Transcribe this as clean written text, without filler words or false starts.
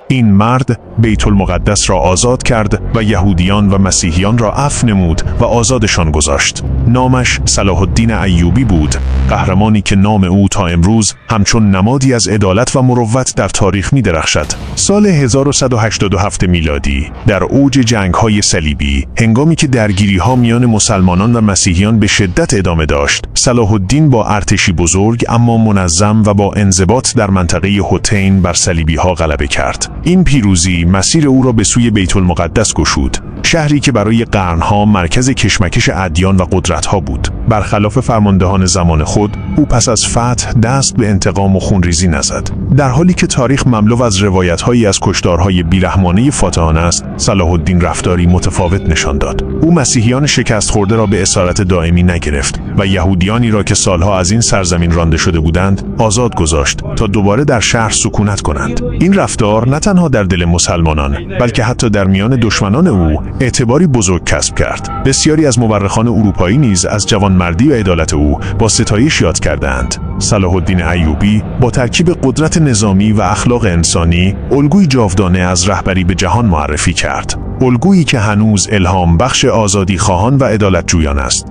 این مرد بیت المقدس را آزاد کرد و یهودیان و مسیحیان را عفو نمود و آزادشان گذاشت. نامش صلاح الدین ایوبی بود، قهرمانی که نام او تا امروز همچون نمادی از عدالت و مروت در تاریخ می درخشد. سال 1187 میلادی در اوج جنگ‌های صلیبی، هنگامی که درگیری‌ها میان مسلمانان و مسیحیان به شدت ادامه داشت، صلاح الدین با ارتشی بزرگ اما منظم و با انضباط در منطقه حطین بر صلیبی‌ها غلبه کرد. این پیروزی مسیر او را به سوی بیت المقدس گشود، شهری که برای قرنها مرکز کشمکش ادیان و قدرت‌ها بود. برخلاف فرماندهان زمان خود، او پس از فتح دست به انتقام و خونریزی نزد. در حالی که تاریخ مملو از روایت‌هایی از کشتارهای بیرحمانه فاتحان است، صلاح الدین رفتاری متفاوت نشان داد. او مسیحیان شکست خورده را به اسارت دائمی نگرفت و یهودیانی را که سالها از این سرزمین رانده شده بودند، آزاد گذاشت تا دوباره در شهر سکونت کنند. این رفتار نه تنها در دل مسلمانان، بلکه حتی در میان دشمنان او اعتباری بزرگ کسب کرد. بسیاری از مورخان اروپایی نیز از جوانمردی و عدالت او با ستایش یاد کردند. صلاح الدین ایوبی با ترکیب قدرت نظامی و اخلاق انسانی، الگوی جاودانه از رهبری به جهان معرفی کرد. الگویی که هنوز الهام بخش آزادی خواهان و عدالت جویان است.